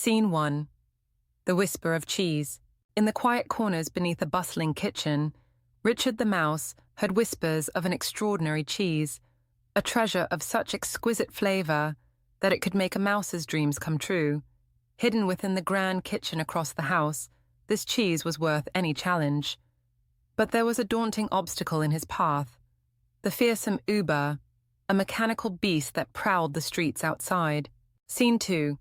Scene 1. The Whisper of Cheese. In the quiet corners beneath a bustling kitchen, Richard the mouse heard whispers of an extraordinary cheese, a treasure of such exquisite flavor that it could make a mouse's dreams come true. Hidden within the grand kitchen across the house, this cheese was worth any challenge. But there was a daunting obstacle in his path: the fearsome Uber, a mechanical beast that prowled the streets outside. Scene 2.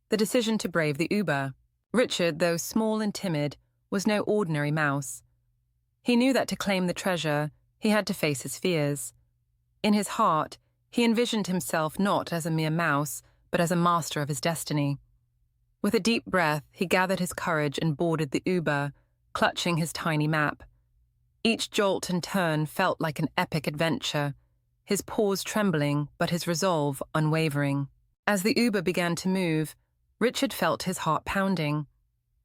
The decision to brave the Uber. Richard, though small and timid, was no ordinary mouse. He knew that to claim the treasure, he had to face his fears. In his heart, he envisioned himself not as a mere mouse, but as a master of his destiny. With a deep breath, he gathered his courage and boarded the Uber, clutching his tiny map. Each jolt and turn felt like an epic adventure, his paws trembling but his resolve unwavering. As the Uber began to move, Richard felt his heart pounding.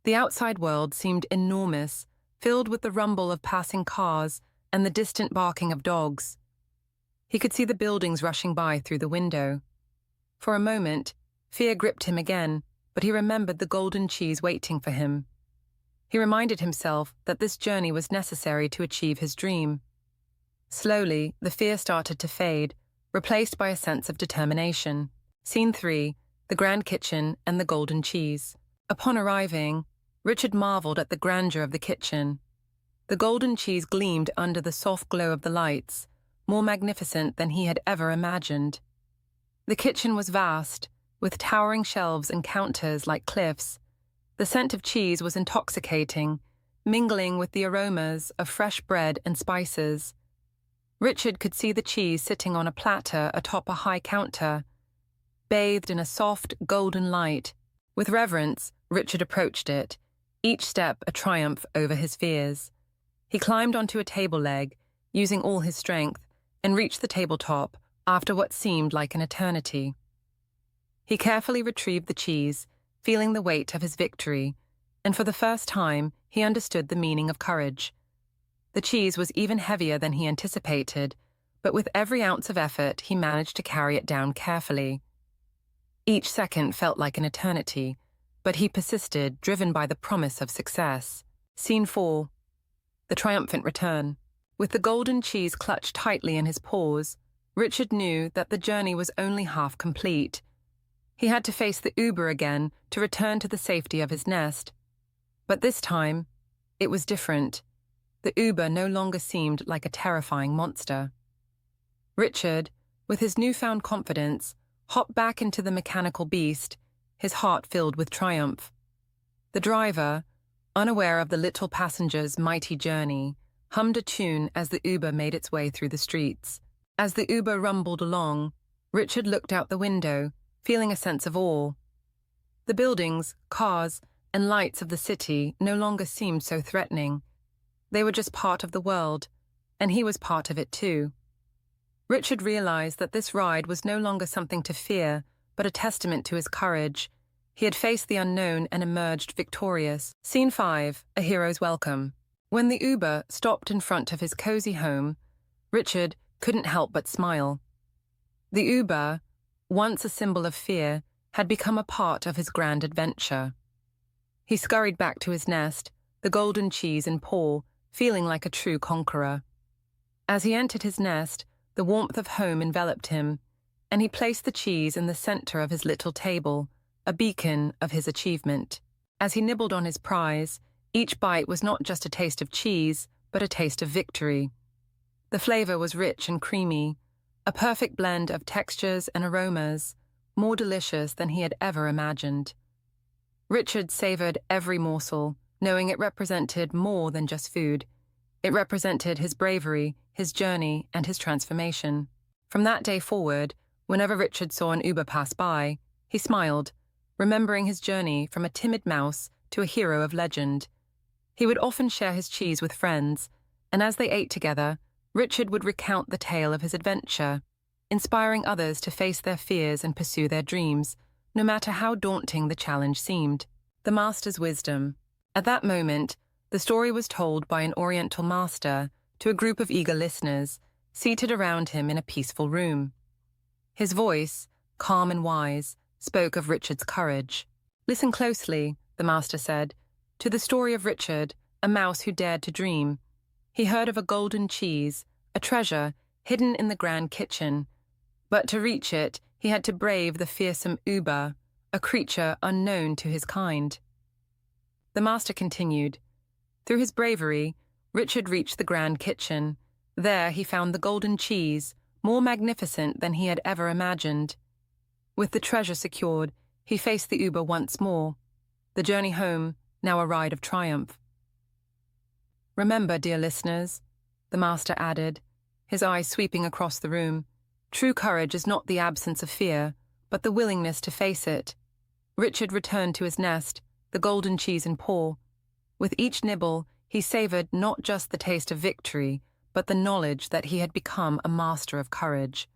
The outside world seemed enormous, filled with the rumble of passing cars and the distant barking of dogs. He could see the buildings rushing by through the window. For a moment, fear gripped him again, but he remembered the golden cheese waiting for him. He reminded himself that this journey was necessary to achieve his dream. Slowly, the fear started to fade, replaced by a sense of determination. Scene 3. The Grand Kitchen and the Golden Cheese. Upon arriving, Richard marveled at the grandeur of the kitchen. The golden cheese gleamed under the soft glow of the lights, more magnificent than he had ever imagined. The kitchen was vast, with towering shelves and counters like cliffs. The scent of cheese was intoxicating, mingling with the aromas of fresh bread and spices. Richard could see the cheese sitting on a platter atop a high counter, bathed in a soft, golden light. With reverence, Richard approached it, each step a triumph over his fears. He climbed onto a table leg, using all his strength, and reached the tabletop after what seemed like an eternity. He carefully retrieved the cheese, feeling the weight of his victory, and for the first time, he understood the meaning of courage. The cheese was even heavier than he anticipated, but with every ounce of effort, he managed to carry it down carefully. Each second felt like an eternity, but he persisted, driven by the promise of success. Scene 4. The Triumphant Return. With the golden cheese clutched tightly in his paws, Richard knew that the journey was only half complete. He had to face the Uber again to return to the safety of his nest. But this time, it was different. The Uber no longer seemed like a terrifying monster. Richard, with his newfound confidence, hopped back into the mechanical beast, his heart filled with triumph. The driver, unaware of the little passenger's mighty journey, hummed a tune as the Uber made its way through the streets. As the Uber rumbled along, Richard looked out the window, feeling a sense of awe. The buildings, cars, and lights of the city no longer seemed so threatening. They were just part of the world, and he was part of it too. Richard realized that this ride was no longer something to fear, but a testament to his courage. He had faced the unknown and emerged victorious. Scene 5. A Hero's Welcome. When the Uber stopped in front of his cozy home, Richard couldn't help but smile. The Uber, once a symbol of fear, had become a part of his grand adventure. He scurried back to his nest, the golden cheese in paw, feeling like a true conqueror. As he entered his nest, the warmth of home enveloped him, and he placed the cheese in the center of his little table, a beacon of his achievement. As he nibbled on his prize, each bite was not just a taste of cheese, but a taste of victory. The flavor was rich and creamy, a perfect blend of textures and aromas, more delicious than he had ever imagined. Richard savored every morsel, knowing it represented more than just food. It represented his bravery, his journey, and his transformation. From that day forward, whenever Richard saw an Uber pass by, he smiled, remembering his journey from a timid mouse to a hero of legend. He would often share his cheese with friends, and as they ate together, Richard would recount the tale of his adventure, inspiring others to face their fears and pursue their dreams, no matter how daunting the challenge seemed. The Master's Wisdom. At that moment, the story was told by an Oriental master to a group of eager listeners, seated around him in a peaceful room. His voice, calm and wise, spoke of Richard's courage. Listen closely, the master said, to the story of Richard, a mouse who dared to dream. He heard of a golden cheese, a treasure hidden in the grand kitchen. But to reach it, he had to brave the fearsome Uber, a creature unknown to his kind. The master continued. Through his bravery, Richard reached the grand kitchen. There he found the golden cheese, more magnificent than he had ever imagined. With the treasure secured, he faced the Uber once more. The journey home, now a ride of triumph. Remember, dear listeners, the master added, his eyes sweeping across the room, true courage is not the absence of fear, but the willingness to face it. Richard returned to his nest, the golden cheese in paw. With each nibble, he savored not just the taste of victory, but the knowledge that he had become a master of courage.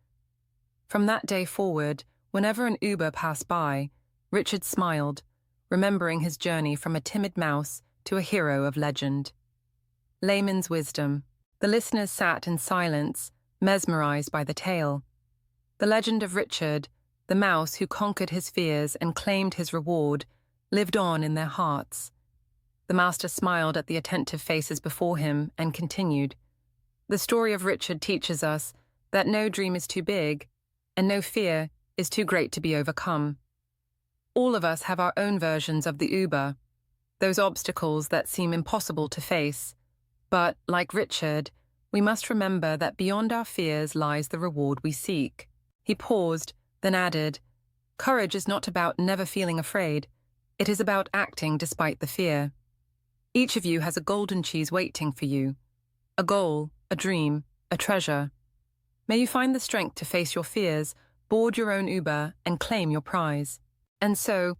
From that day forward, whenever an Uber passed by, Richard smiled, remembering his journey from a timid mouse to a hero of legend. Layman's wisdom. The listeners sat in silence, mesmerized by the tale. The legend of Richard, the mouse who conquered his fears and claimed his reward, lived on in their hearts. The master smiled at the attentive faces before him and continued. The story of Richard teaches us that no dream is too big, and no fear is too great to be overcome. All of us have our own versions of the Uber, those obstacles that seem impossible to face. But, like Richard, we must remember that beyond our fears lies the reward we seek. He paused, then added, Courage is not about never feeling afraid. It is about acting despite the fear. Each of you has a golden cheese waiting for you. A goal, a dream, a treasure. May you find the strength to face your fears, board your own Uber, and claim your prize. And so,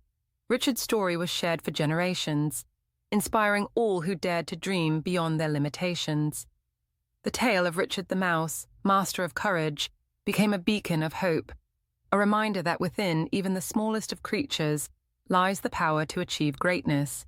Richard's story was shared for generations, inspiring all who dared to dream beyond their limitations. The tale of Richard the Mouse, master of courage, became a beacon of hope, a reminder that within even the smallest of creatures lies the power to achieve greatness.